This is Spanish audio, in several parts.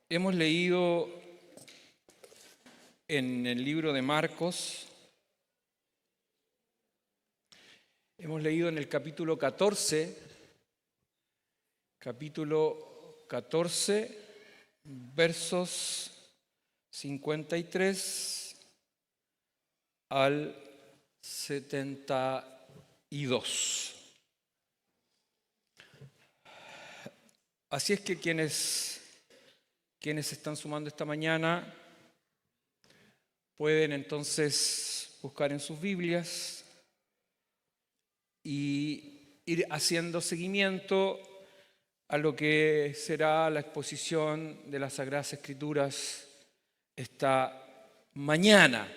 Hemos leído en el libro de Marcos, hemos leído en el capítulo 14, versos 53 al 72. Así es que quienes están sumando esta mañana pueden entonces buscar en sus Biblias y ir haciendo seguimiento a lo que será la exposición de las Sagradas Escrituras esta mañana.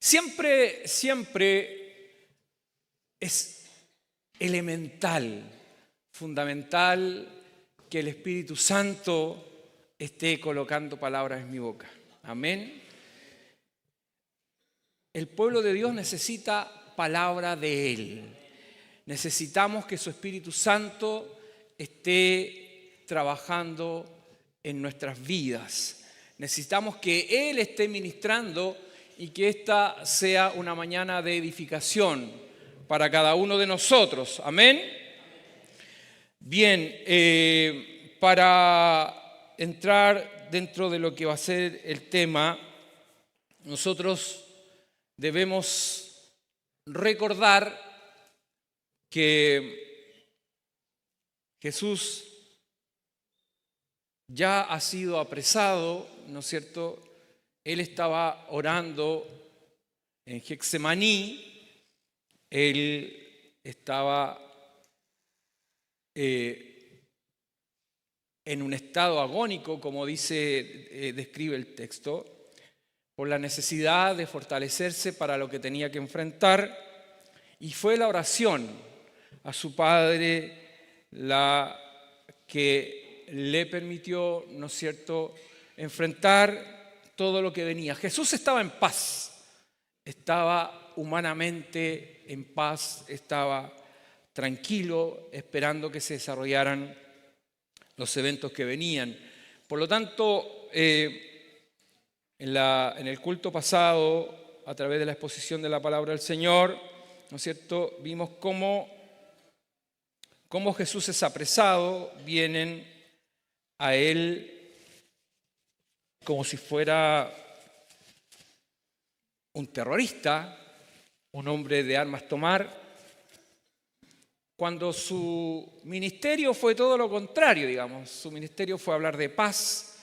Siempre es elemental, fundamental que el Espíritu Santo esté colocando palabras en mi boca. Amén. El pueblo de Dios necesita palabra de Él. Necesitamos que su Espíritu Santo esté trabajando en nuestras vidas. Necesitamos que Él esté ministrando y que esta sea una mañana de edificación para cada uno de nosotros. Amén. Bien, para entrar dentro de lo que va a ser el tema, nosotros debemos recordar que Jesús ya ha sido apresado, ¿no es cierto? Él estaba orando en Getsemaní, él estaba en un estado agónico, como describe el texto, por la necesidad de fortalecerse para lo que tenía que enfrentar, y fue la oración a su Padre la que le permitió, ¿no es cierto?, enfrentar todo lo que venía. Jesús estaba en paz, estaba humanamente en paz, estaba tranquilo, esperando que se desarrollaran los eventos que venían. Por lo tanto, en el culto pasado, a través de la exposición de la palabra del Señor, ¿no es cierto?, vimos cómo Jesús es apresado, vienen a Él como si fuera un terrorista, un hombre de armas tomar, cuando su ministerio fue todo lo contrario, digamos. Su ministerio fue hablar de paz,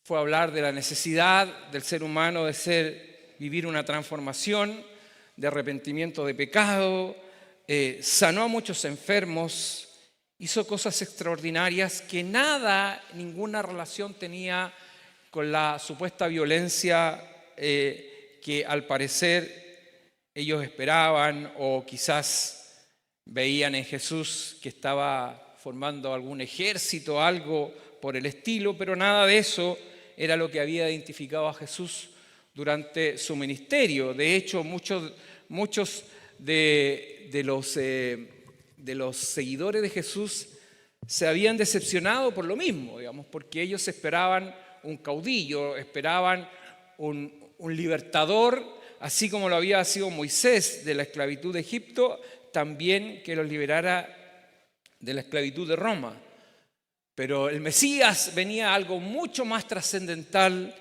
fue hablar de la necesidad del ser humano de vivir una transformación, de arrepentimiento de pecado, sanó a muchos enfermos, hizo cosas extraordinarias que ninguna relación tenía con la supuesta violencia que al parecer ellos esperaban, o quizás veían en Jesús que estaba formando algún ejército, algo por el estilo, pero nada de eso era lo que había identificado a Jesús durante su ministerio. De hecho, muchos de los seguidores de Jesús se habían decepcionado por lo mismo, digamos, porque ellos esperaban un caudillo, esperaban un libertador, así como lo había sido Moisés de la esclavitud de Egipto, también que los liberara de la esclavitud de Roma. Pero el Mesías venía algo mucho más trascendental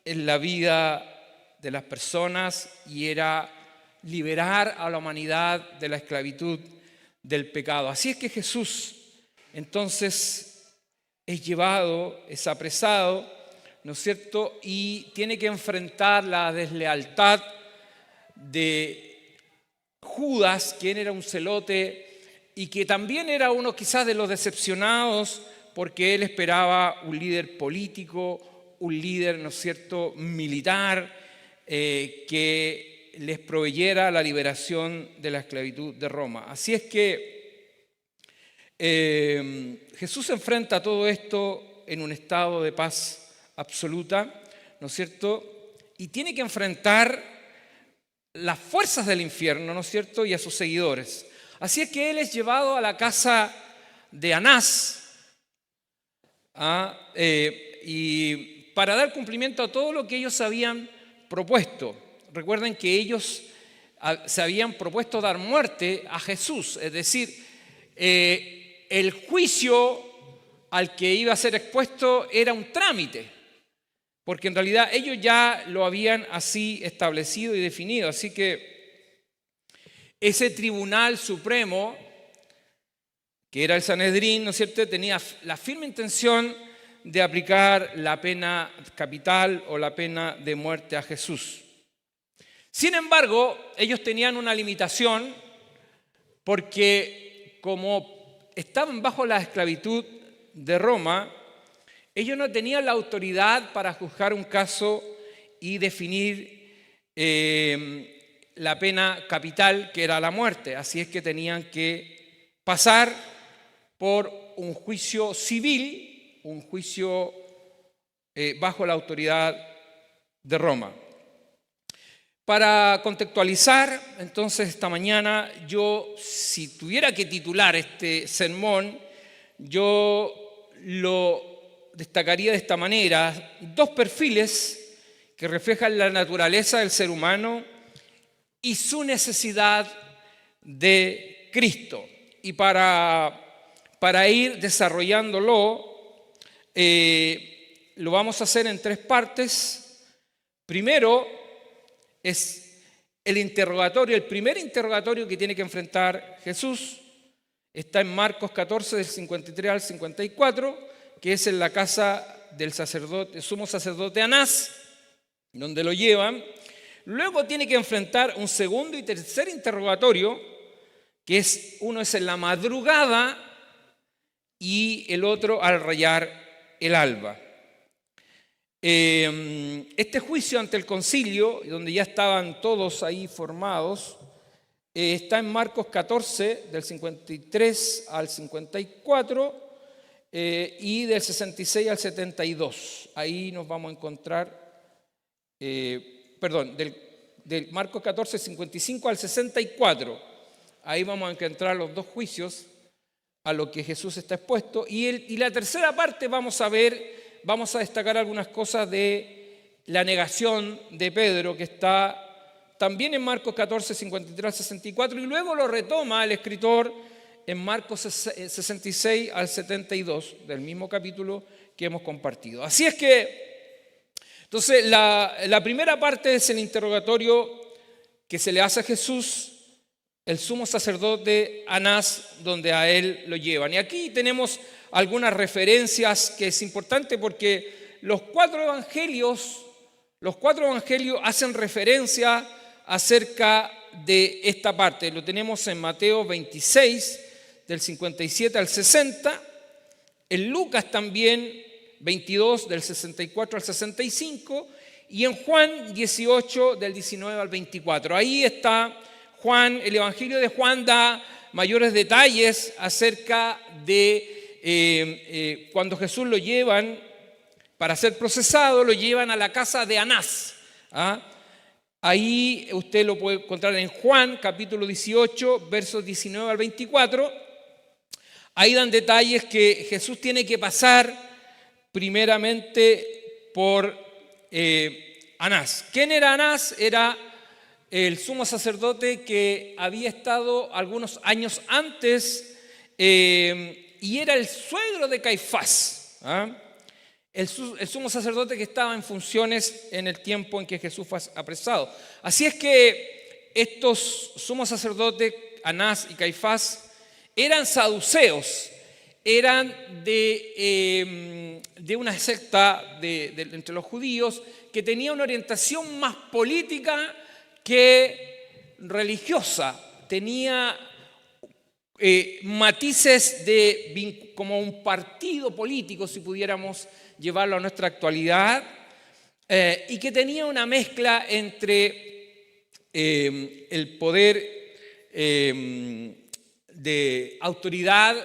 en la vida de las personas, y era liberar a la humanidad de la esclavitud del pecado. Así es que Jesús entonces es llevado, es apresado, ¿no es cierto?, y tiene que enfrentar la deslealtad de Judas, quien era un celote y que también era uno quizás de los decepcionados, porque él esperaba un líder político, un líder, ¿no es cierto?, militar, que les proveyera la liberación de la esclavitud de Roma. Así es que Jesús enfrenta todo esto en un estado de paz absoluta, ¿no es cierto?, y tiene que enfrentar las fuerzas del infierno, ¿no es cierto?, y a sus seguidores. Así es que él es llevado a la casa de Anás, y para dar cumplimiento a todo lo que ellos habían propuesto. Recuerden que ellos se habían propuesto dar muerte a Jesús, es decir, el juicio al que iba a ser expuesto era un trámite, porque en realidad ellos ya lo habían así establecido y definido. Así que ese tribunal supremo, que era el Sanedrín, ¿no es cierto?, tenía la firme intención de aplicar la pena capital o la pena de muerte a Jesús. Sin embargo, ellos tenían una limitación, porque como estaban bajo la esclavitud de Roma, ellos no tenían la autoridad para juzgar un caso y definir la pena capital, que era la muerte. Así es que tenían que pasar por un juicio civil, un juicio bajo la autoridad de Roma. Para contextualizar, entonces, esta mañana, yo, si tuviera que titular este sermón, yo lo destacaría de esta manera: dos perfiles que reflejan la naturaleza del ser humano y su necesidad de Cristo. Y para ir desarrollándolo, lo vamos a hacer en tres partes. Primero es el interrogatorio, el primer interrogatorio que tiene que enfrentar Jesús. Está en Marcos 14, del 53 al 54, que es en la casa del sumo sacerdote Anás, donde lo llevan. Luego tiene que enfrentar un segundo y tercer interrogatorio, que uno es en la madrugada y el otro al rayar el alba. Este juicio ante el concilio, donde ya estaban todos ahí formados, está en Marcos 14, del 53 al 54 y del 66 al 72. Ahí nos vamos a encontrar, del Marcos 14, 55 al 64. Ahí vamos a encontrar los dos juicios a lo que Jesús está expuesto. Y la tercera parte vamos a destacar algunas cosas de la negación de Pedro, que está también en Marcos 14, 53 al 64, y luego lo retoma el escritor en Marcos 66 al 72, del mismo capítulo que hemos compartido. Así es que, entonces, la primera parte es el interrogatorio que se le hace a Jesús, el sumo sacerdote Anás, donde a él lo llevan. Y aquí tenemos algunas referencias que es importante, porque los cuatro evangelios hacen referencia acerca de esta parte. Lo tenemos en Mateo 26, del 57 al 60, en Lucas también 22, del 64 al 65, y en Juan 18, del 19 al 24. Ahí está Juan, el Evangelio de Juan da mayores detalles acerca de cuando Jesús lo llevan para ser procesado, lo llevan a la casa de Anás. Ahí usted lo puede encontrar en Juan, capítulo 18, versos 19 al 24. Ahí dan detalles que Jesús tiene que pasar primeramente por Anás. ¿Quién era Anás? Era el sumo sacerdote que había estado algunos años antes y era el suegro de Caifás. El sumo sacerdote que estaba en funciones en el tiempo en que Jesús fue apresado. Así es que estos sumos sacerdotes, Anás y Caifás, eran saduceos, eran de una secta entre los judíos que tenía una orientación más política que religiosa. Tenía matices como un partido político, si pudiéramos llevarlo a nuestra actualidad, y que tenía una mezcla entre el poder de autoridad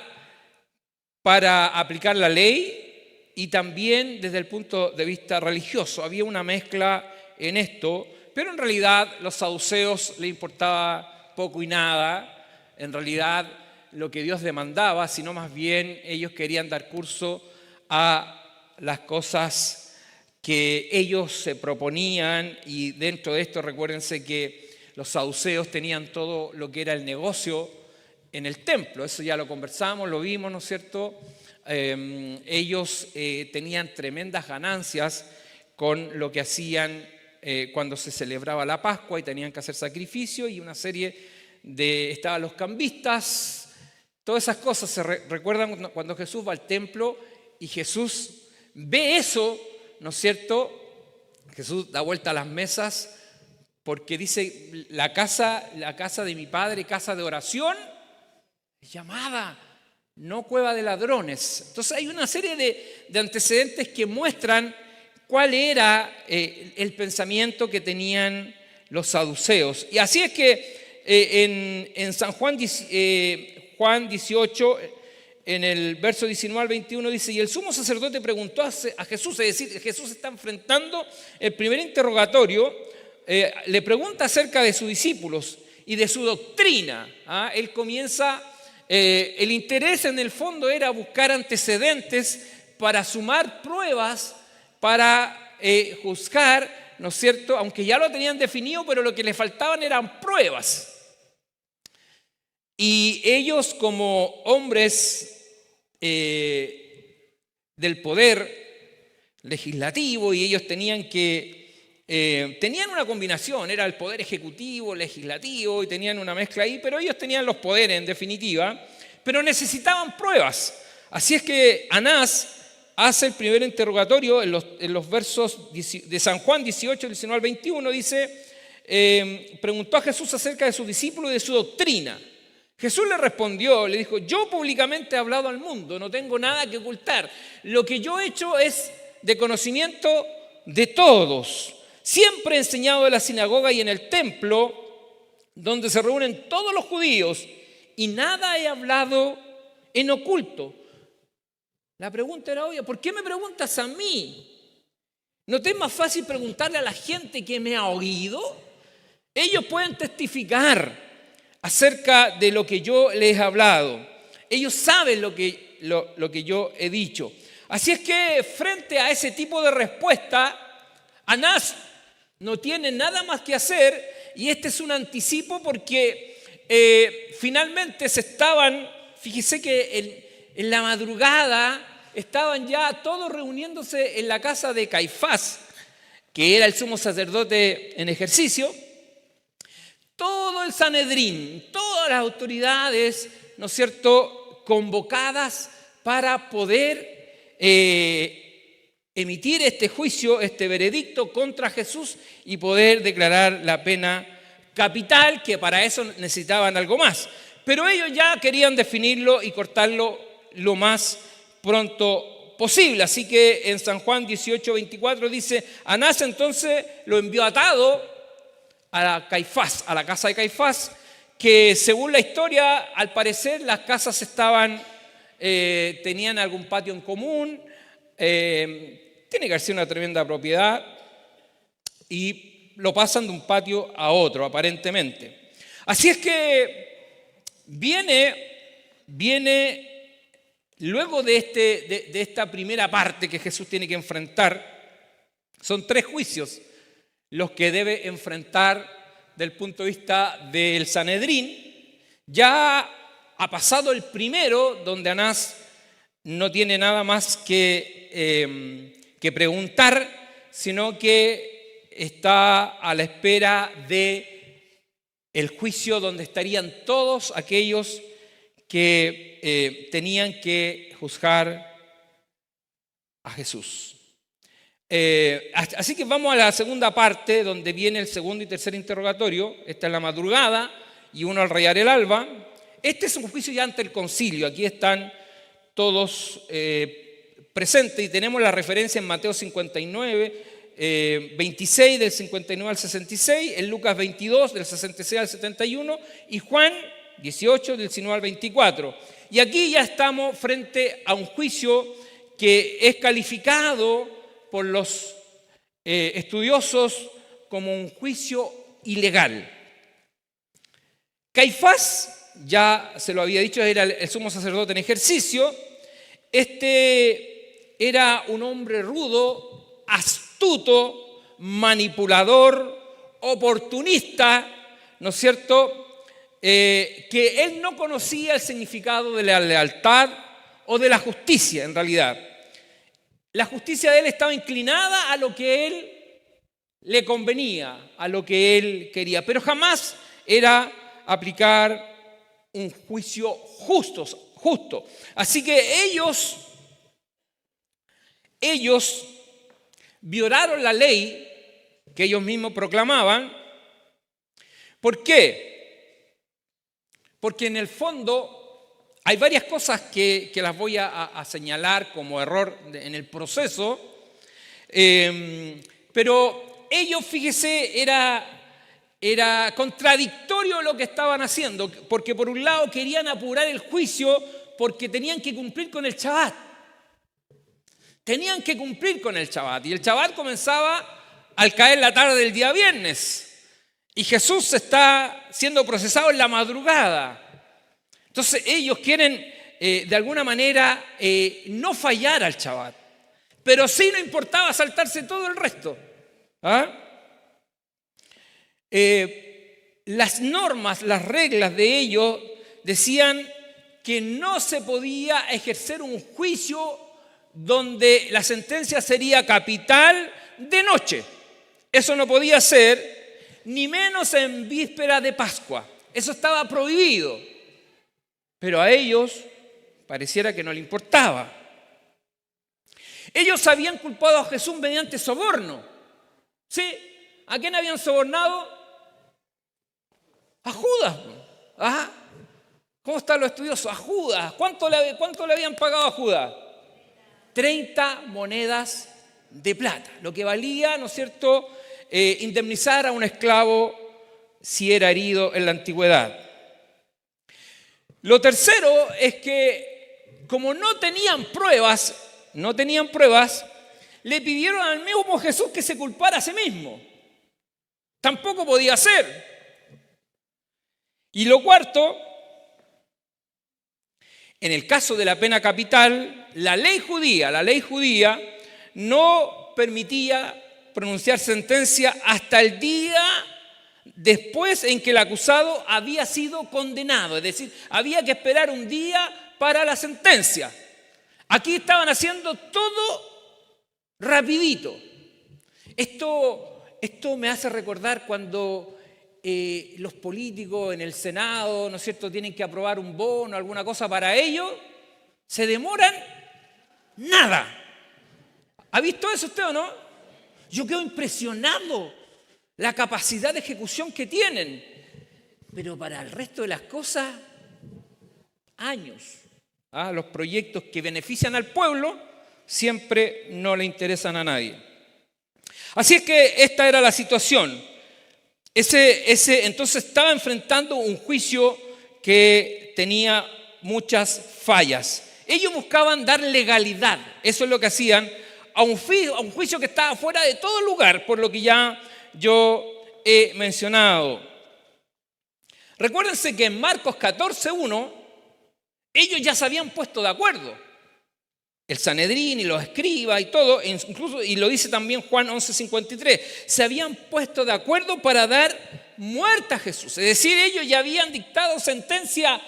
para aplicar la ley y también desde el punto de vista religioso. Había una mezcla en esto, pero en realidad los saduceos les importaba poco y nada, en realidad lo que Dios demandaba, sino más bien ellos querían dar curso a las cosas que ellos se proponían, y dentro de esto recuérdense que los saduceos tenían todo lo que era el negocio en el templo. Eso ya lo conversamos, lo vimos, ¿no es cierto? Ellos tenían tremendas ganancias con lo que hacían cuando se celebraba la Pascua y tenían que hacer sacrificio, y una serie estaban los cambistas, todas esas cosas. Se recuerdan cuando Jesús va al templo y Jesús ve eso, ¿no es cierto? Jesús da vuelta a las mesas porque dice: la casa de mi Padre, casa de oración, es llamada, no cueva de ladrones. Entonces hay una serie de antecedentes que muestran cuál era el pensamiento que tenían los saduceos. Y así es que en San Juan 18, en el verso 19 al 21 dice: y el sumo sacerdote preguntó a Jesús, es decir, Jesús está enfrentando el primer interrogatorio, le pregunta acerca de sus discípulos y de su doctrina. Él comienza, el interés en el fondo era buscar antecedentes para sumar pruebas, para juzgar, ¿no es cierto? Aunque ya lo tenían definido, pero lo que les faltaban eran pruebas. Y ellos, como hombres del poder legislativo, y ellos tenían una combinación, era el poder ejecutivo, legislativo, y tenían una mezcla ahí, pero ellos tenían los poderes en definitiva, pero necesitaban pruebas. Así es que Anás hace el primer interrogatorio en los versos de San Juan 18, 19 al 21, dice, preguntó a Jesús acerca de sus discípulos y de su doctrina. Jesús le respondió, le dijo: yo públicamente he hablado al mundo, no tengo nada que ocultar. Lo que yo he hecho es de conocimiento de todos. Siempre he enseñado en la sinagoga y en el templo, donde se reúnen todos los judíos, y nada he hablado en oculto. La pregunta era obvia: ¿por qué me preguntas a mí? ¿No te es más fácil preguntarle a la gente que me ha oído? Ellos pueden testificar acerca de lo que yo les he hablado. Ellos saben lo que yo he dicho. Así es que frente a ese tipo de respuesta, Anás no tiene nada más que hacer, y este es un anticipo porque finalmente fíjese que en la madrugada estaban ya todos reuniéndose en la casa de Caifás, que era el sumo sacerdote en ejercicio. Todo el Sanedrín, todas las autoridades, ¿no es cierto?, convocadas para poder emitir este juicio, este veredicto contra Jesús y poder declarar la pena capital, que para eso necesitaban algo más. Pero ellos ya querían definirlo y cortarlo lo más pronto posible. Así que en San Juan 18, 24 dice: Anás entonces lo envió atado a Caifás, a la casa de Caifás, que según la historia, al parecer las casas tenían algún patio en común, tiene que haber sido una tremenda propiedad, y lo pasan de un patio a otro, aparentemente. Así es que viene luego de esta primera parte que Jesús tiene que enfrentar. Son 3 juicios los que debe enfrentar del punto de vista del Sanedrín. Ya ha pasado el primero, donde Anás no tiene nada más que preguntar, sino que está a la espera de el juicio, donde estarían todos aquellos que tenían que juzgar a Jesús. Así que vamos a la segunda parte, donde viene el segundo y tercer interrogatorio. Esta es la madrugada y uno al rayar el alba. Este es un juicio ya ante el concilio. Aquí están todos presentes, y tenemos la referencia en Mateo 59, 26 del 59 al 66, en Lucas 22 del 66 al 71 y Juan 18 del 19 al 24. Y aquí ya estamos frente a un juicio que es calificado por los estudiosos como un juicio ilegal. Caifás, ya se lo había dicho, era el sumo sacerdote en ejercicio. Este era un hombre rudo, astuto, manipulador, oportunista, ¿no es cierto? Que él no conocía el significado de la lealtad o de la justicia, en realidad. La justicia de él estaba inclinada a lo que él le convenía, a lo que él quería, pero jamás era aplicar un juicio justo. Así que ellos violaron la ley que ellos mismos proclamaban. ¿Por qué? Porque en el fondo hay varias cosas que las voy a señalar como error en el proceso, pero ellos, fíjese, era contradictorio lo que estaban haciendo, porque por un lado querían apurar el juicio porque tenían que cumplir con el Shabbat. Tenían que cumplir con el Shabbat, y el Shabbat comenzaba al caer la tarde del día viernes, y Jesús está siendo procesado en la madrugada. Entonces ellos quieren, de alguna manera, no fallar al Shabbat, pero sí no importaba saltarse todo el resto. Las normas, las reglas de ellos decían que no se podía ejercer un juicio donde la sentencia sería capital de noche. Eso no podía ser, ni menos en víspera de Pascua. Eso estaba prohibido. Pero a ellos pareciera que no le importaba. Ellos habían culpado a Jesús mediante soborno. ¿Sí? ¿A quién habían sobornado? A Judas. ¿Ah? ¿Cómo están los estudiosos? A Judas. ¿Cuánto le habían pagado a Judas? 30 monedas de plata, lo que valía, ¿no es cierto?, indemnizar a un esclavo si era herido en la antigüedad. Lo tercero es que, como no tenían pruebas, le pidieron al mismo Jesús que se culpara a sí mismo. Tampoco podía ser. Y lo cuarto, en el caso de la pena capital, la ley judía no permitía pronunciar sentencia hasta el día después en que el acusado había sido condenado. Es decir, había que esperar un día para la sentencia. Aquí estaban haciendo todo rapidito. Esto me hace recordar cuando los políticos en el Senado, ¿no es cierto?, tienen que aprobar un bono, alguna cosa para ellos, se demoran nada. ¿Ha visto eso usted o no? Yo quedo impresionado la capacidad de ejecución que tienen, pero para el resto de las cosas, años. Los proyectos que benefician al pueblo siempre no le interesan a nadie. Así es que esta era la situación. Entonces estaba enfrentando un juicio que tenía muchas fallas. Ellos buscaban dar legalidad, eso es lo que hacían, a un juicio que estaba fuera de todo lugar, por lo que ya yo he mencionado. Recuérdense que en Marcos 14:1, ellos ya se habían puesto de acuerdo. El Sanedrín y los escribas y todo, incluso, y lo dice también Juan 11:53, se habían puesto de acuerdo para dar muerte a Jesús. Es decir, ellos ya habían dictado sentencia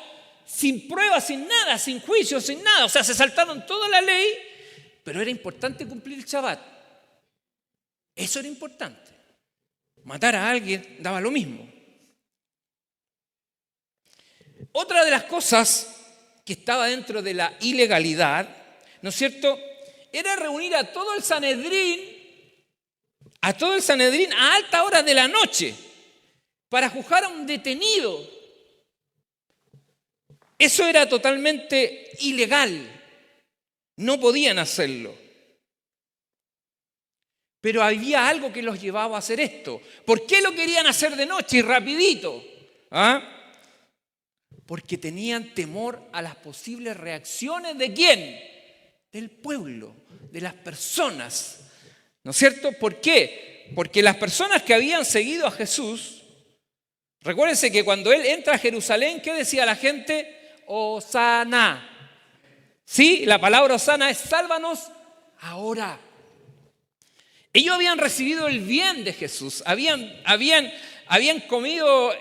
sin pruebas, sin nada, sin juicio, sin nada. O sea, se saltaron toda la ley, pero era importante cumplir el Shabbat. Eso era importante. Matar a alguien daba lo mismo. Otra de las cosas que estaba dentro de la ilegalidad, ¿no es cierto?, era reunir a todo el Sanedrín a alta hora de la noche para juzgar a un detenido. Eso era totalmente ilegal. No podían hacerlo. Pero había algo que los llevaba a hacer esto. ¿Por qué lo querían hacer de noche y rapidito? Porque tenían temor a las posibles reacciones ¿de quién? Del pueblo, de las personas, ¿no es cierto? ¿Por qué? Porque las personas que habían seguido a Jesús, recuérdense que cuando Él entra a Jerusalén, ¿qué decía la gente? Hosana. Sí, la palabra Hosana es sálvanos ahora. Ellos habían recibido el bien de Jesús, habían comido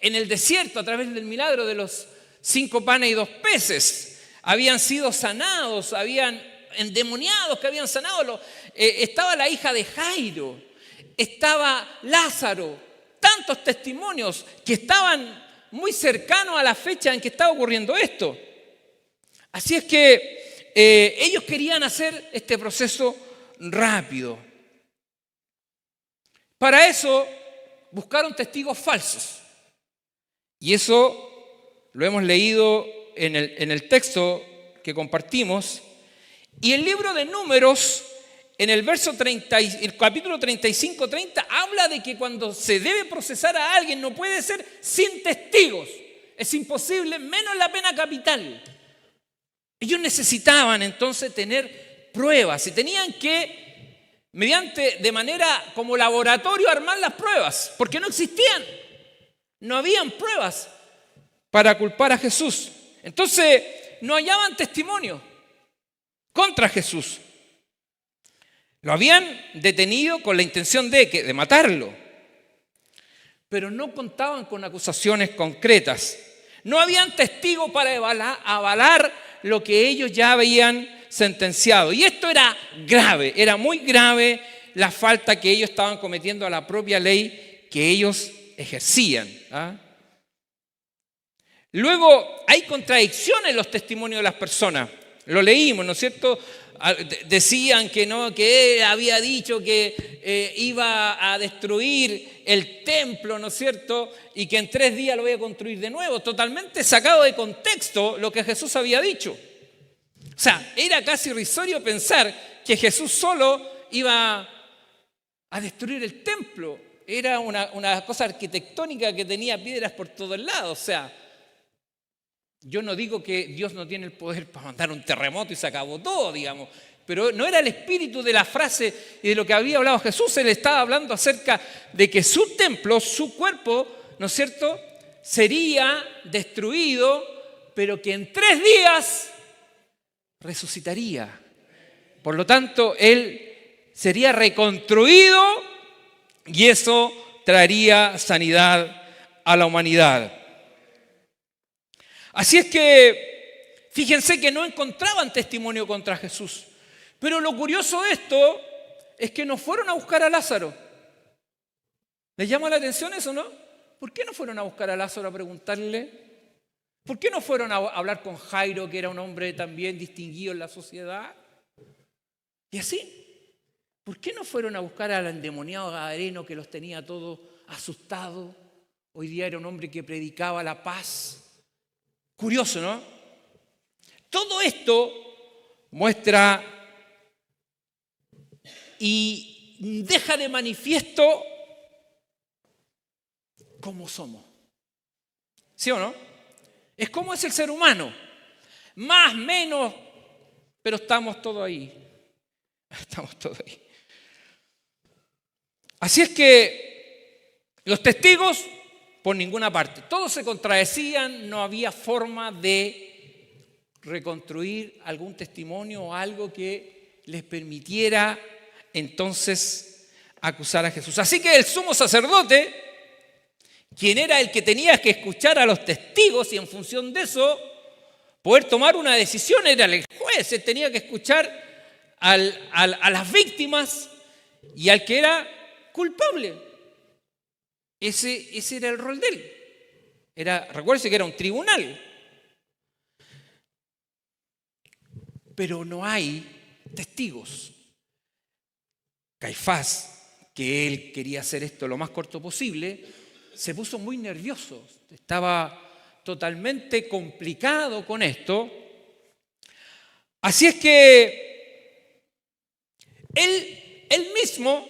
en el desierto a través del milagro de los 5 panes y 2 peces, habían sido sanados, habían endemoniados que habían sanado, estaba la hija de Jairo, estaba Lázaro, tantos testimonios que estaban muy cercanos a la fecha en que estaba ocurriendo esto. Así es que ellos querían hacer este proceso rápido. Para eso buscaron testigos falsos. Y eso lo hemos leído en el texto que compartimos. Y el libro de Números, en el capítulo 35-30, habla de que cuando se debe procesar a alguien no puede ser sin testigos. Es imposible, menos la pena capital. Ellos necesitaban entonces tener pruebas y tenían que, de manera como laboratorio, armar las pruebas, porque no existían. No habían pruebas para culpar a Jesús. Entonces, no hallaban testimonio contra Jesús. Lo habían detenido con la intención de matarlo. Pero no contaban con acusaciones concretas. No habían testigos para avalar lo que ellos ya habían sentenciado. Y esto era grave, era muy grave la falta que ellos estaban cometiendo a la propia ley que ellos ejercían. Luego, hay contradicciones en los testimonios de las personas. Lo leímos, ¿no es cierto? Decían que no, que él había dicho que iba a destruir el templo, ¿no es cierto? Y que en 3 días lo iba a construir de nuevo. Totalmente sacado de contexto lo que Jesús había dicho. O sea, era casi irrisorio pensar que Jesús solo iba a destruir el templo. Era una cosa arquitectónica que tenía piedras por todos lados. O sea, yo no digo que Dios no tiene el poder para mandar un terremoto y se acabó todo, digamos. Pero no era el espíritu de la frase y de lo que había hablado Jesús. Él estaba hablando acerca de que su templo, su cuerpo, ¿no es cierto?, sería destruido, pero que en 3 días resucitaría. Por lo tanto, él sería reconstruido y eso traería sanidad a la humanidad. Así es que, fíjense que no encontraban testimonio contra Jesús. Pero lo curioso de esto es que no fueron a buscar a Lázaro. ¿Les llama la atención eso, no? ¿Por qué no fueron a buscar a Lázaro a preguntarle? ¿Por qué no fueron a hablar con Jairo, que era un hombre también distinguido en la sociedad? Y así, ¿por qué no fueron a buscar al endemoniado gadareno que los tenía todos asustados? Hoy día era un hombre que predicaba la paz. Curioso, ¿no? Todo esto muestra y deja de manifiesto cómo somos. ¿Sí o no? Es como es el ser humano. Más, menos, pero estamos todos ahí. Estamos todos ahí. Así es que los testigos, por ninguna parte, todos se contradecían, no había forma de reconstruir algún testimonio o algo que les permitiera entonces acusar a Jesús. Así que el sumo sacerdote, quien era el que tenía que escuchar a los testigos y en función de eso poder tomar una decisión, era el juez. Él tenía que escuchar a las víctimas y al que era culpable. Ese era el rol de él. Recuérdense que era un tribunal. Pero no hay testigos. Caifás, que él quería hacer esto lo más corto posible, se puso muy nervioso. Estaba totalmente complicado con esto. Así es que él mismo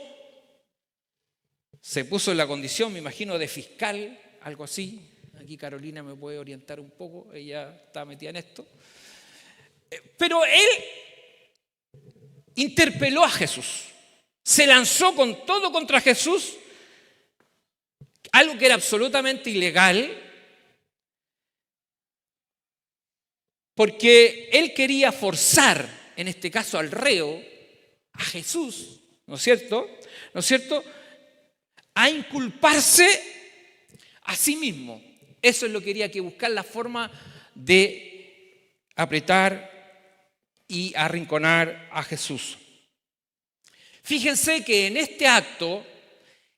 se puso en la condición, me imagino, de fiscal, algo así. Aquí Carolina me puede orientar un poco, ella está metida en esto. Pero él interpeló a Jesús, se lanzó con todo contra Jesús, algo que era absolutamente ilegal, porque él quería forzar, en este caso al reo, Jesús, ¿no es cierto? ¿No es cierto? A inculparse a sí mismo. Eso es lo que quería, que buscar la forma de apretar y arrinconar a Jesús. Fíjense que en este acto,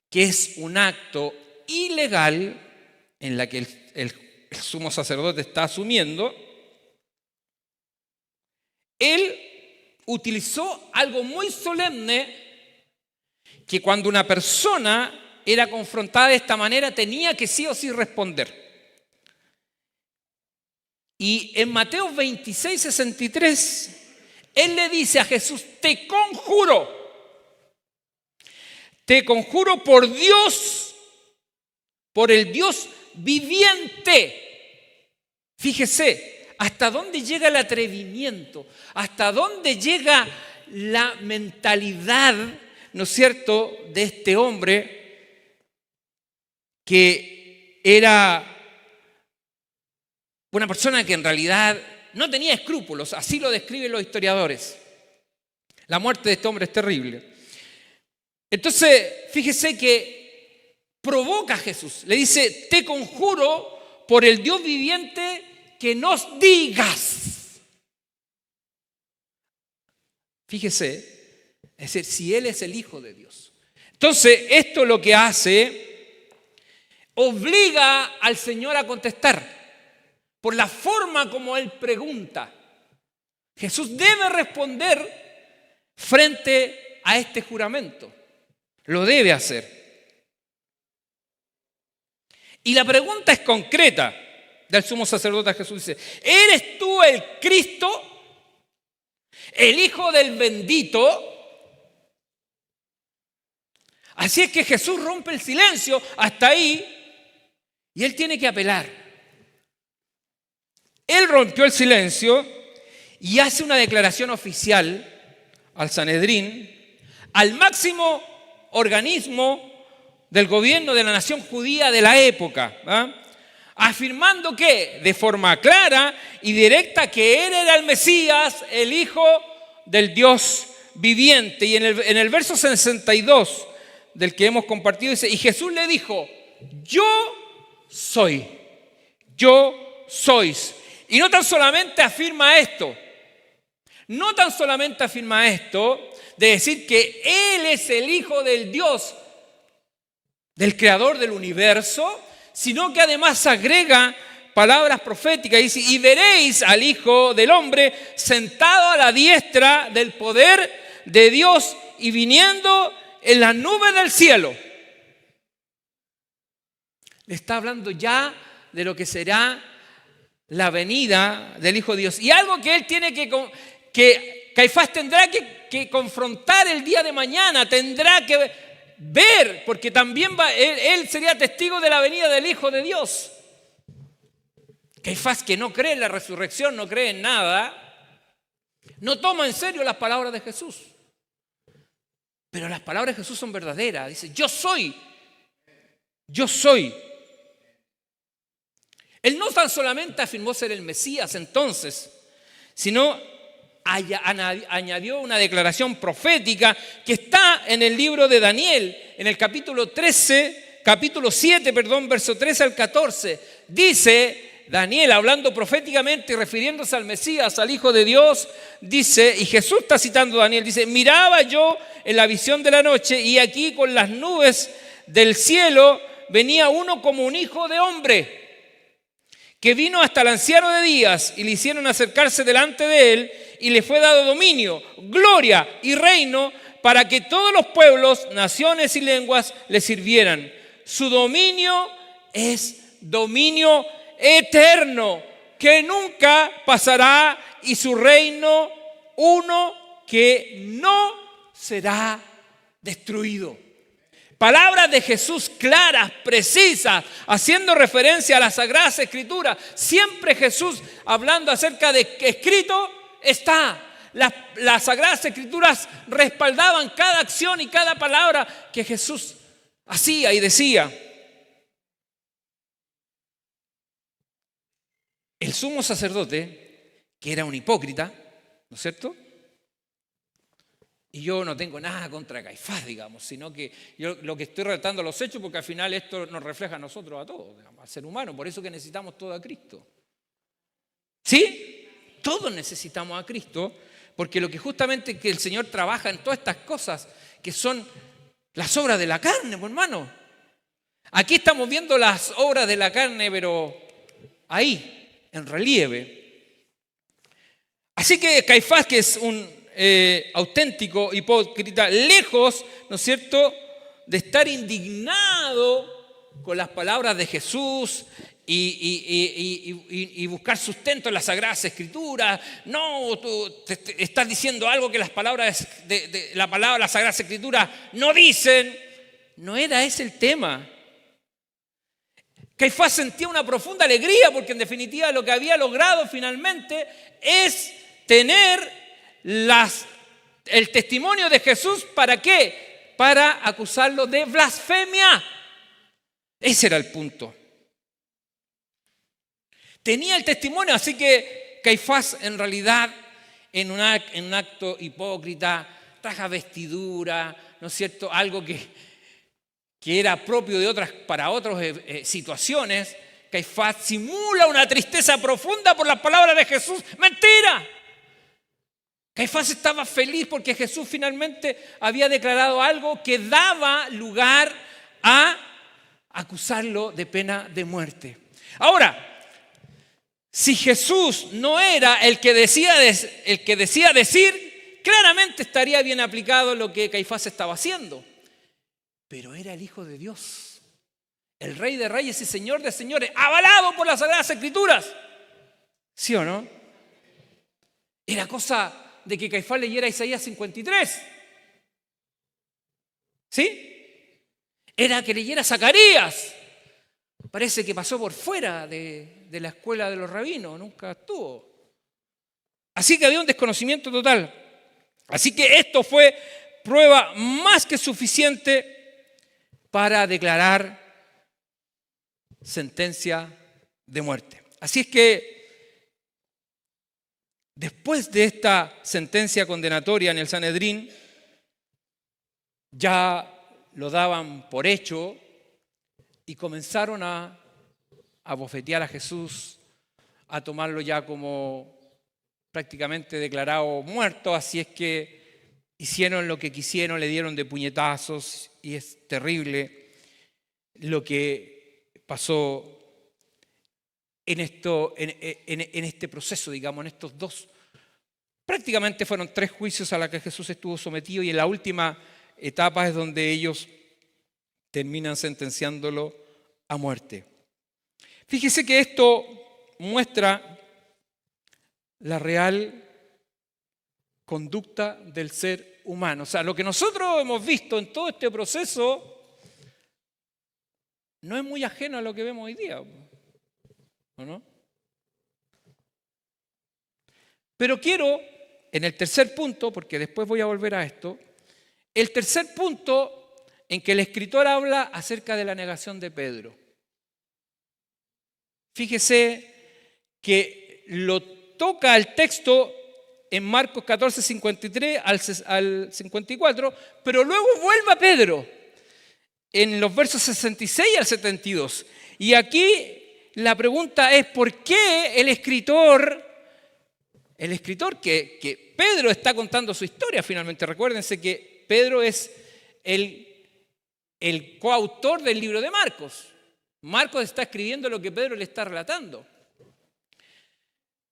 que es un acto ilegal, en la que el sumo sacerdote está asumiendo, él utilizó algo muy solemne, que cuando una persona era confrontada de esta manera tenía que sí o sí responder. Y en Mateo 26, 63, él le dice a Jesús: te conjuro por Dios, por el Dios viviente. Fíjese hasta dónde llega el atrevimiento, hasta dónde llega la mentalidad, ¿no es cierto?, de este hombre que era una persona que en realidad no tenía escrúpulos, así lo describen los historiadores. La muerte de este hombre es terrible. Entonces, fíjese que provoca a Jesús. Le dice: te conjuro por el Dios viviente que nos digas. Fíjese, es decir, si Él es el Hijo de Dios. Entonces, esto lo que hace, obliga al Señor a contestar. Por la forma como Él pregunta, Jesús debe responder frente a este juramento. Lo debe hacer. Y la pregunta es concreta del sumo sacerdote a Jesús. Dice: ¿eres tú el Cristo, el Hijo del bendito? Así es que Jesús rompe el silencio hasta ahí y Él tiene que apelar. Él rompió el silencio y hace una declaración oficial al Sanedrín, al máximo organismo del gobierno de la nación judía de la época, afirmando que de forma clara y directa que Él era el Mesías, el Hijo del Dios viviente. Y en el verso 62 del que hemos compartido dice: y Jesús le dijo: yo sois. Y no tan solamente afirma esto, de decir que Él es el Hijo del Dios, del Creador del universo, sino que además agrega palabras proféticas. Dice: y veréis al Hijo del Hombre sentado a la diestra del poder de Dios y viniendo en las nubes del cielo. Le está hablando ya de lo que será la venida del Hijo de Dios. Y algo que él tiene que Caifás tendrá que confrontar el día de mañana, tendrá que ver, porque también él sería testigo de la venida del Hijo de Dios. Caifás, que no cree en la resurrección, no cree en nada, no toma en serio las palabras de Jesús. Pero las palabras de Jesús son verdaderas. Dice: yo soy. Él no tan solamente afirmó ser el Mesías entonces, sino añadió una declaración profética que está en el libro de Daniel, en el capítulo 7, verso 13 al 14. Dice Daniel, hablando proféticamente y refiriéndose al Mesías, al Hijo de Dios, dice, y Jesús está citando a Daniel, dice: miraba yo en la visión de la noche, y aquí con las nubes del cielo venía uno como un hijo de hombre, que vino hasta el anciano de días, y le hicieron acercarse delante de él, y le fue dado dominio, gloria y reino, para que todos los pueblos, naciones y lenguas le sirvieran. Su dominio es dominio eterno, que nunca pasará, y su reino uno que no será destruido. Palabras de Jesús claras, precisas, haciendo referencia a las Sagradas Escrituras. Siempre Jesús hablando acerca de que escrito está. Las Sagradas Escrituras respaldaban cada acción y cada palabra que Jesús hacía y decía. El sumo sacerdote, que era un hipócrita, ¿no es cierto?, Y yo no tengo nada contra Caifás, digamos, sino que yo lo que estoy relatando los hechos, porque al final esto nos refleja a nosotros, a todos, digamos, al ser humano. Por eso que necesitamos todo a Cristo. ¿Sí? Todos necesitamos a Cristo, porque lo que justamente que el Señor trabaja en todas estas cosas, que son las obras de la carne, pues, hermano. Aquí estamos viendo las obras de la carne, pero ahí, en relieve. Así que Caifás, que es un auténtico hipócrita, lejos, ¿no es cierto?, de estar indignado con las palabras de Jesús y buscar sustento en las Sagradas Escrituras. No, tú te estás diciendo algo que las palabras las Sagradas Escrituras no dicen. No era ese el tema. Caifás sentía una profunda alegría porque en definitiva lo que había logrado finalmente es tener el testimonio de Jesús. ¿Para qué? Para acusarlo de blasfemia. Ese era el punto. Tenía el testimonio, así que Caifás en realidad en un acto hipócrita traja vestidura, ¿no es cierto? Algo que era propio de para otras situaciones. Caifás simula una tristeza profunda por las palabras de Jesús. ¡Mentira! Caifás estaba feliz porque Jesús finalmente había declarado algo que daba lugar a acusarlo de pena de muerte. Ahora, si Jesús no era el que decía decir, claramente estaría bien aplicado lo que Caifás estaba haciendo. Pero era el Hijo de Dios, el Rey de Reyes y Señor de Señores, avalado por las Sagradas Escrituras. ¿Sí o no? Era cosa de que Caifás leyera Isaías 53. ¿Sí? Era que leyera Zacarías. Parece que pasó por fuera de la escuela de los rabinos, nunca estuvo. Así que había un desconocimiento total. Así que esto fue prueba más que suficiente para declarar sentencia de muerte. Así es que después de esta sentencia condenatoria en el Sanedrín, ya lo daban por hecho y comenzaron a bofetear a Jesús, a tomarlo ya como prácticamente declarado muerto. Así es que hicieron lo que quisieron, le dieron de puñetazos y es terrible lo que pasó en este proceso, digamos, en estos dos. Prácticamente fueron 3 juicios a los que Jesús estuvo sometido y en la última etapa es donde ellos terminan sentenciándolo a muerte. Fíjese que esto muestra la real conducta del ser humano. O sea, lo que nosotros hemos visto en todo este proceso no es muy ajeno a lo que vemos hoy día, ¿o no? Pero quiero, en el tercer punto, porque después voy a volver a esto, el tercer punto en que el escritor habla acerca de la negación de Pedro. Fíjese que lo toca el texto en Marcos 14, 53 al 54, pero luego vuelve a Pedro en los versos 66 al 72. Y aquí la pregunta es, ¿por qué el escritor que Pedro está contando su historia finalmente? Recuérdense que Pedro es el coautor del libro de Marcos. Marcos está escribiendo lo que Pedro le está relatando.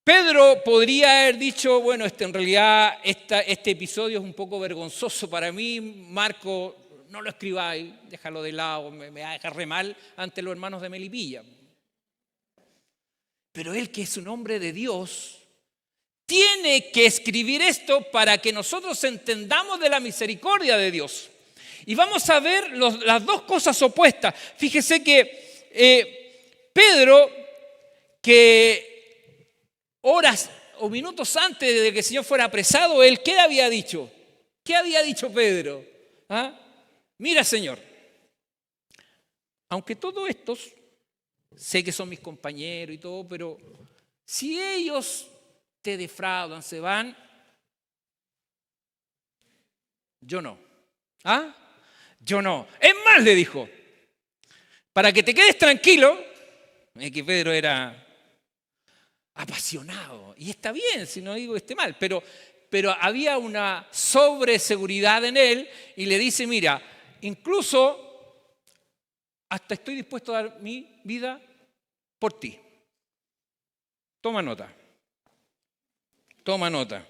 Pedro podría haber dicho, bueno, en realidad este episodio es un poco vergonzoso para mí, Marcos, no lo escribáis, déjalo de lado, me va a dejar re mal ante los hermanos de Melipilla. Pero él, que es un hombre de Dios, tiene que escribir esto para que nosotros entendamos de la misericordia de Dios. Y vamos a ver las dos cosas opuestas. Fíjese que Pedro, que horas o minutos antes de que el Señor fuera apresado, él, ¿qué había dicho? ¿Qué había dicho Pedro? ¿Ah? Mira, Señor, aunque todos estos, sé que son mis compañeros y todo, pero si ellos te defraudan, se van, yo no. ¿Ah? Yo no. Es más, le dijo, para que te quedes tranquilo, es que Pedro era apasionado, y está bien, si no digo que esté mal, pero había una sobreseguridad en él y le dice, mira, incluso hasta estoy dispuesto a dar mi vida por ti. Toma nota. Toma nota.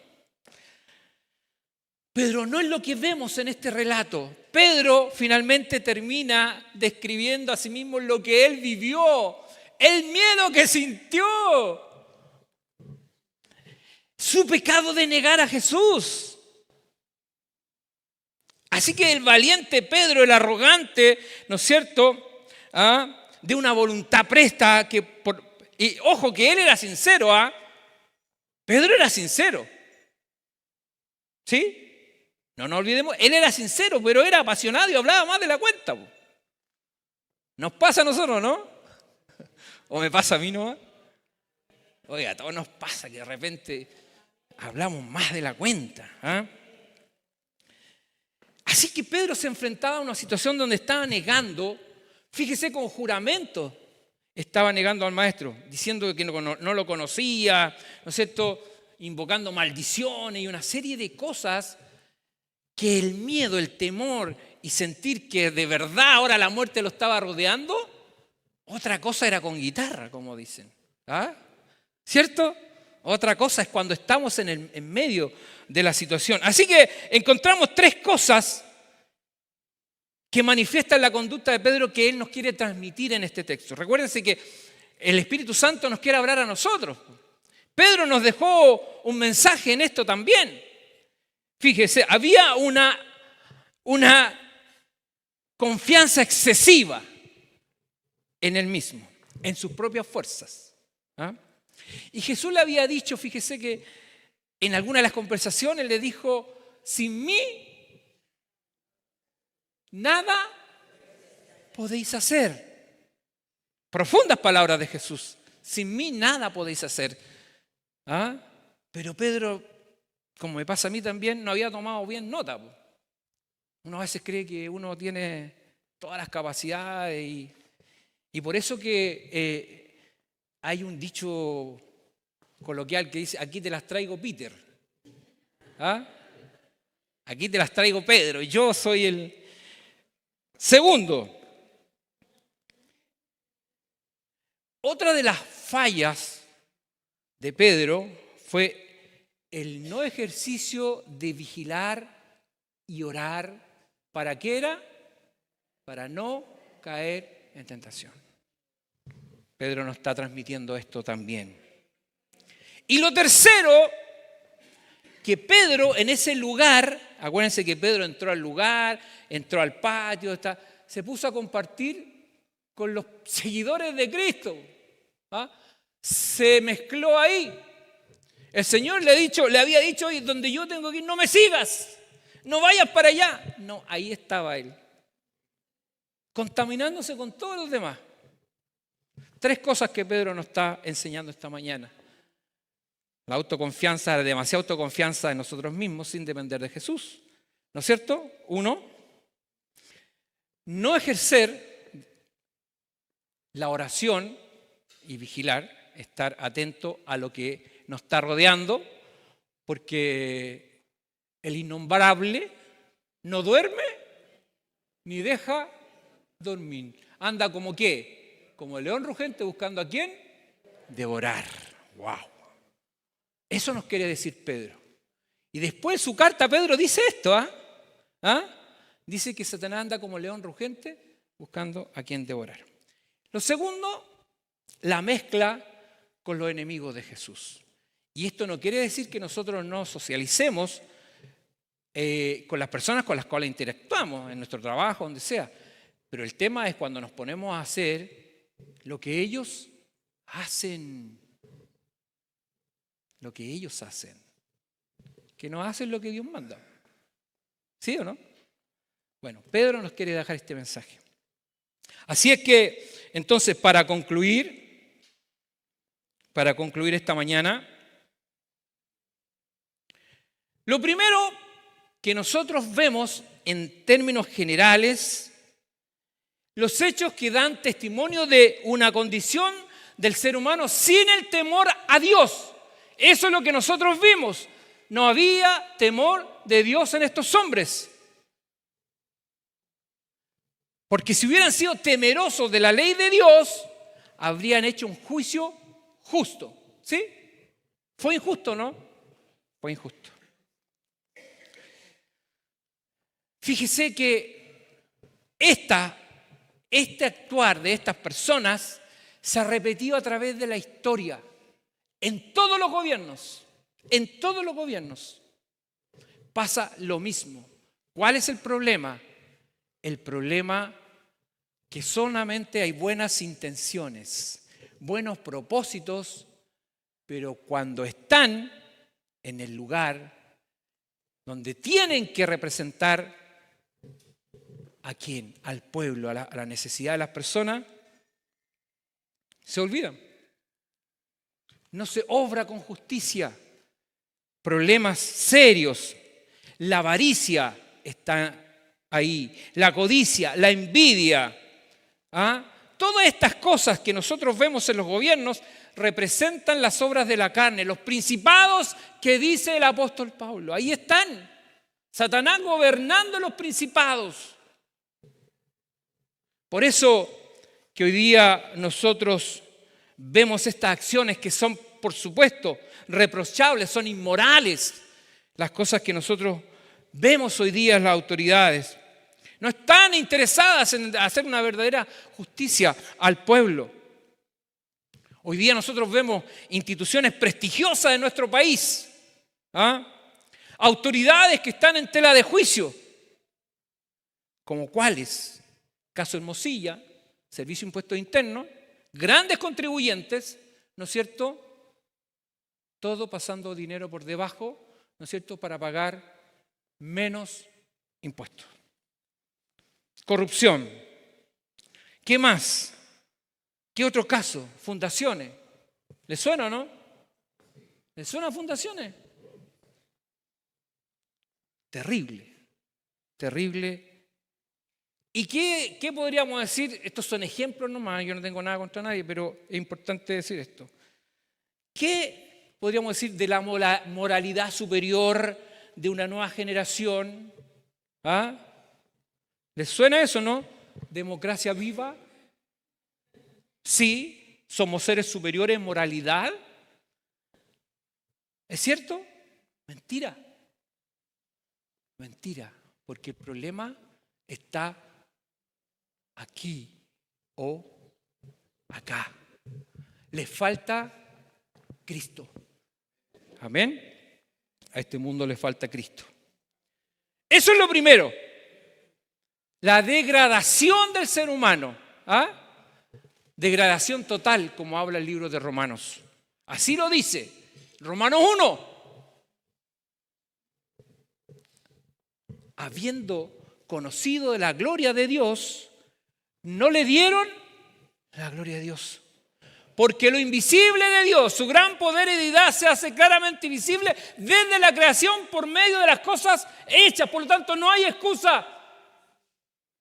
Pero no es lo que vemos en este relato. Pedro finalmente termina describiendo a sí mismo lo que él vivió, el miedo que sintió, su pecado de negar a Jesús. Así que el valiente Pedro, el arrogante, ¿no es cierto?, de una voluntad presta, y ojo que él era sincero, Pedro era sincero. ¿Sí? No nos olvidemos, él era sincero, pero era apasionado y hablaba más de la cuenta. Nos pasa a nosotros, ¿no? ¿O me pasa a mí, no? Oiga, a todos nos pasa que de repente hablamos más de la cuenta. Así que Pedro se enfrentaba a una situación donde estaba negando, fíjese, con juramento, estaba negando al maestro, diciendo que no lo conocía, ¿no es cierto?, invocando maldiciones y una serie de cosas que el miedo, el temor y sentir que de verdad ahora la muerte lo estaba rodeando, otra cosa era con guitarra, como dicen. ¿Cierto? Otra cosa es cuando estamos en medio de la situación. Así que encontramos tres cosas que manifiestan la conducta de Pedro que él nos quiere transmitir en este texto. Recuérdense que el Espíritu Santo nos quiere hablar a nosotros. Pedro nos dejó un mensaje en esto también. Fíjese, había una confianza excesiva en él mismo, en sus propias fuerzas. Y Jesús le había dicho, fíjese que en alguna de las conversaciones le dijo, sin mí nada podéis hacer. Profundas palabras de Jesús. Sin mí nada podéis hacer. Pero Pedro, como me pasa a mí también, no había tomado bien nota. Uno a veces cree que uno tiene todas las capacidades y por eso que hay un dicho coloquial que dice, aquí te las traigo Peter. Aquí te las traigo Pedro y yo soy el segundo. Otra de las fallas de Pedro fue el no ejercicio de vigilar y orar. ¿Para qué era? Para no caer en tentación. Pedro nos está transmitiendo esto también. Y lo tercero, que Pedro en ese lugar, acuérdense que Pedro entró al lugar, entró al patio, se puso a compartir con los seguidores de Cristo. Se mezcló ahí. El Señor le había dicho, oye, donde yo tengo que ir, no me sigas, no vayas para allá. No, ahí estaba él, contaminándose con todos los demás. Tres cosas que Pedro nos está enseñando esta mañana. La autoconfianza, la demasiada autoconfianza en nosotros mismos sin depender de Jesús. ¿No es cierto? 1, no ejercer la oración y vigilar, estar atento a lo que nos está rodeando, porque el innombrable no duerme ni deja dormir. Anda como ¿qué? Como el león rugente buscando a quién devorar. ¡Wow! Eso nos quiere decir Pedro. Y después en su carta Pedro dice esto. Dice que Satanás anda como león rugente buscando a quien devorar. Lo segundo, la mezcla con los enemigos de Jesús. Y esto no quiere decir que nosotros no socialicemos con las personas con las cuales interactuamos, en nuestro trabajo, donde sea. Pero el tema es cuando nos ponemos a hacer lo que ellos hacen. Lo que ellos hacen. Que no hacen lo que Dios manda. ¿Sí o no? Bueno, Pedro nos quiere dejar este mensaje. Así es que, entonces, para concluir esta mañana, lo primero que nosotros vemos en términos generales los hechos que dan testimonio de una condición del ser humano sin el temor a Dios. Eso es lo que nosotros vimos. No había temor de Dios en estos hombres. Porque si hubieran sido temerosos de la ley de Dios, habrían hecho un juicio justo. ¿Sí? ¿Fue injusto, no? Fue injusto. Fíjese que este actuar de estas personas se ha repetido a través de la historia, en todos los gobiernos, pasa lo mismo. ¿Cuál es el problema? El problema que solamente hay buenas intenciones, buenos propósitos, pero cuando están en el lugar donde tienen que representar ¿a quién? Al pueblo, a la necesidad de las personas, se olvidan. No se obra con justicia. Problemas serios. La avaricia está ahí. La codicia, la envidia. Todas estas cosas que nosotros vemos en los gobiernos representan las obras de la carne, los principados que dice el apóstol Pablo. Ahí están. Satanás gobernando los principados. Por eso que hoy día nosotros vemos estas acciones que son, por supuesto, reprochables, son inmorales. Las cosas que nosotros vemos hoy día en las autoridades. No están interesadas en hacer una verdadera justicia al pueblo. Hoy día nosotros vemos instituciones prestigiosas de nuestro país. Autoridades que están en tela de juicio. ¿Como cuáles? Caso Hermosilla, Servicio de Impuestos Internos, grandes contribuyentes, ¿no es cierto? Todo pasando dinero por debajo, ¿no es cierto?, para pagar menos impuestos. Corrupción. ¿Qué más? ¿Qué otro caso? Fundaciones. ¿Les suena o no? ¿Les suenan fundaciones? Terrible, terrible. ¿Y qué podríamos decir? Estos son ejemplos nomás, yo no tengo nada contra nadie, pero es importante decir esto. ¿Qué podríamos decir de la moralidad superior de una nueva generación? ¿Les suena eso, no? ¿Democracia viva? Sí, somos seres superiores en moralidad. ¿Es cierto? Mentira. Mentira, porque el problema está aquí o acá. Le falta Cristo. Amén. A este mundo le falta Cristo. Eso es lo primero. La degradación del ser humano. Degradación total, como habla el libro de Romanos. Así lo dice. Romanos 1. Habiendo conocido de la gloria de Dios, no le dieron la gloria de Dios. Porque lo invisible de Dios, su gran poder y deidad, se hace claramente visible desde la creación por medio de las cosas hechas. Por lo tanto, no hay excusa.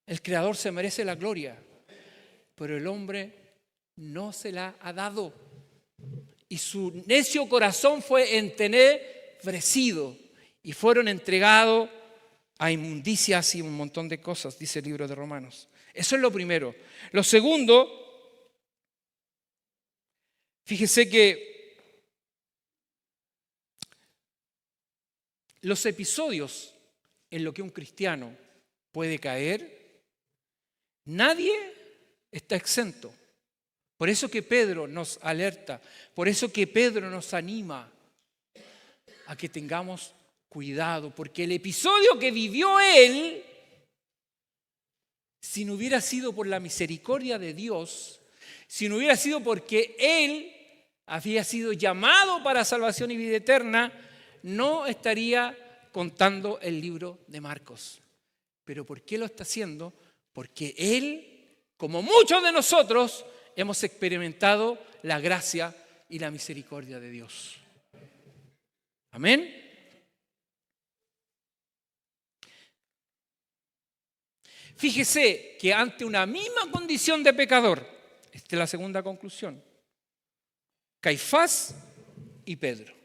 El Creador se merece la gloria, pero el hombre no se la ha dado. Y su necio corazón fue entenebrecido y fueron entregados a inmundicias y un montón de cosas, dice el libro de Romanos. Eso es lo primero. Lo segundo, fíjese que los episodios en los que un cristiano puede caer, nadie está exento. Por eso que Pedro nos alerta, por eso que Pedro nos anima a que tengamos cuidado, porque el episodio que vivió él, si no hubiera sido por la misericordia de Dios, si no hubiera sido porque él había sido llamado para salvación y vida eterna, no estaría contando el libro de Marcos. ¿Pero por qué lo está haciendo? Porque él, como muchos de nosotros, hemos experimentado la gracia y la misericordia de Dios. Amén. Fíjese que ante una misma condición de pecador, esta es la segunda conclusión, Caifás y Pedro.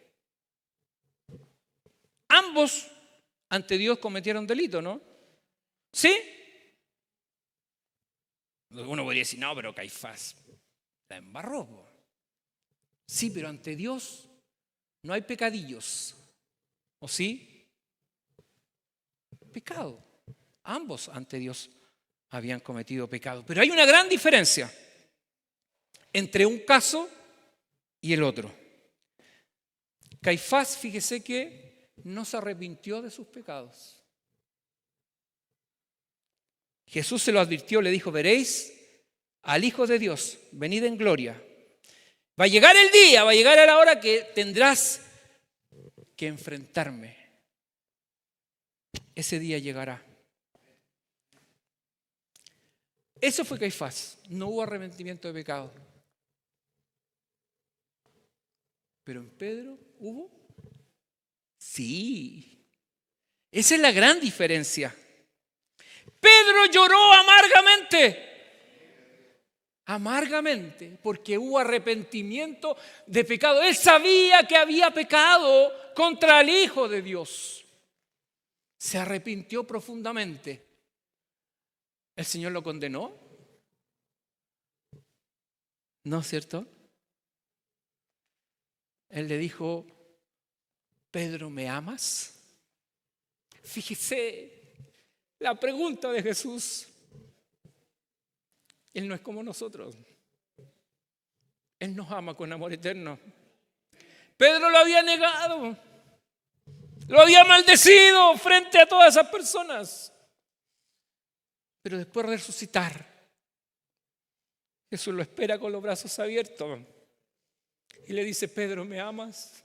Ambos ante Dios cometieron delito, ¿no? ¿Sí? Uno podría decir, no, pero Caifás la embarró. Sí, pero ante Dios no hay pecadillos. ¿O sí? Pecado. Ambos ante Dios habían cometido pecado. Pero hay una gran diferencia entre un caso y el otro. Caifás, fíjese que no se arrepintió de sus pecados. Jesús se lo advirtió, le dijo, veréis al Hijo de Dios, venid en gloria. Va a llegar el día, va a llegar la hora que tendrás que enfrentarme. Ese día llegará. Eso fue Caifás. No hubo arrepentimiento de pecado. Pero en Pedro hubo. Sí. Esa es la gran diferencia. Pedro lloró amargamente. Amargamente, porque hubo arrepentimiento de pecado. Él sabía que había pecado contra el Hijo de Dios. Se arrepintió profundamente. ¿El Señor lo condenó? ¿No es cierto? Él le dijo, Pedro, ¿me amas? Fíjese la pregunta de Jesús. Él no es como nosotros. Él nos ama con amor eterno. Pedro lo había negado. Lo había maldecido frente a todas esas personas. Pero después de resucitar, Jesús lo espera con los brazos abiertos. Y le dice, Pedro, ¿me amas?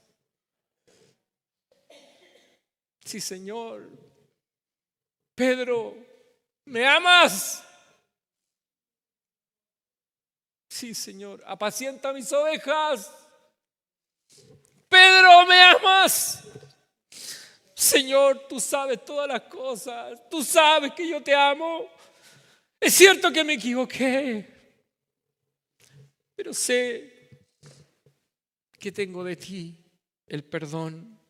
Sí, Señor. Pedro, ¿me amas? Sí, Señor. Apacienta mis ovejas. Pedro, ¿me amas? Señor, tú sabes todas las cosas. Tú sabes que yo te amo. Es cierto que me equivoqué, pero sé que tengo de ti el perdón.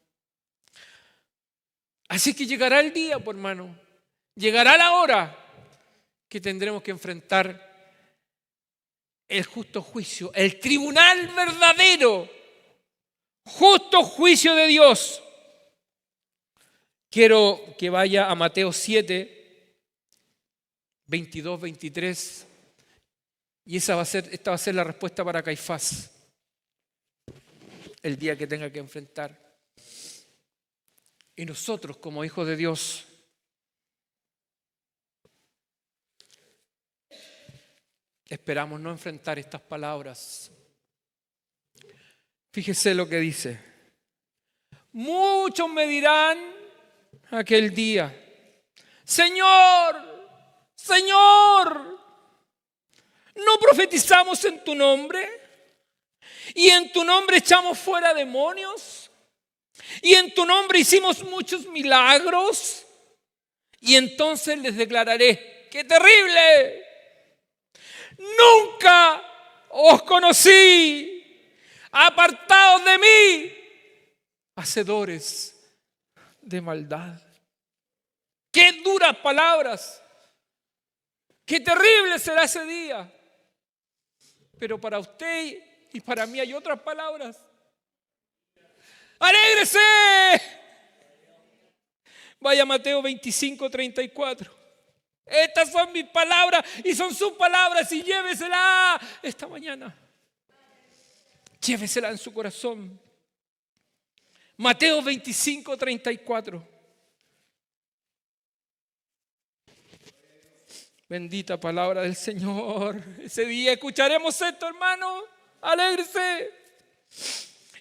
Así que llegará el día, por hermano. Llegará la hora que tendremos que enfrentar el justo juicio, el tribunal verdadero, justo juicio de Dios. Quiero que vaya a Mateo 7, 22, 23, y esta va a ser la respuesta para Caifás, el día que tenga que enfrentar. Y nosotros, como hijos de Dios, esperamos no enfrentar estas palabras. Fíjese lo que dice. Muchos me dirán aquel día, Señor, Señor, ¿no profetizamos en tu nombre? ¿Y en tu nombre echamos fuera demonios? ¿Y en tu nombre hicimos muchos milagros? Y entonces les declararé, ¡qué terrible! Nunca os conocí, apartados de mí, hacedores de maldad. ¡Qué duras palabras! ¡Qué terrible será ese día! Pero para usted y para mí hay otras palabras. ¡Alégrese! Vaya a Mateo 25, 34. Estas son mis palabras y son sus palabras y llévesela esta mañana. Llévesela en su corazón. Mateo 25, 34. Bendita palabra del Señor. Ese día escucharemos esto, hermano. Alégrese.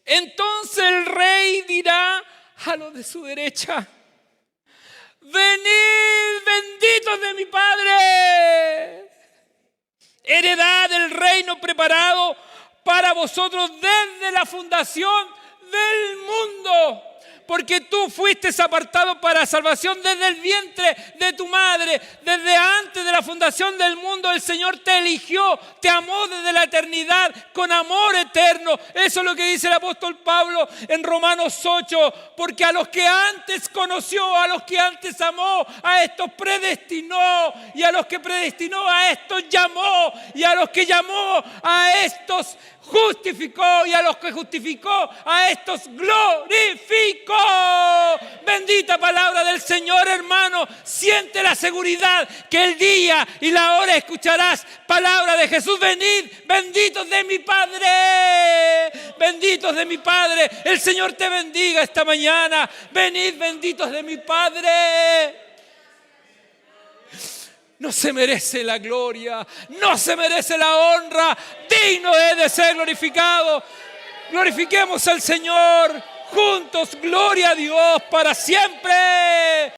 Entonces el rey dirá a los de su derecha, venid benditos de mi Padre, heredad del reino preparado para vosotros desde la fundación del mundo, porque tú fuiste apartado para salvación desde el vientre de tu madre. Desde antes de la fundación del mundo el Señor te eligió, te amó desde la eternidad con amor eterno. Eso es lo que dice el apóstol Pablo en Romanos 8, porque a los que antes conoció, a los que antes amó, a estos predestinó, y a los que predestinó, a estos llamó, y a los que llamó, a estos justificó, y a los que justificó, a estos glorificó. Bendita palabra del Señor, hermano. Siente la seguridad que el día y la hora escucharás palabra de Jesús. Venid, benditos de mi Padre, benditos de mi Padre. El Señor te bendiga esta mañana. Venid, benditos de mi Padre. No se merece la gloria, no se merece la honra, digno es de ser glorificado. Glorifiquemos al Señor juntos, gloria a Dios para siempre.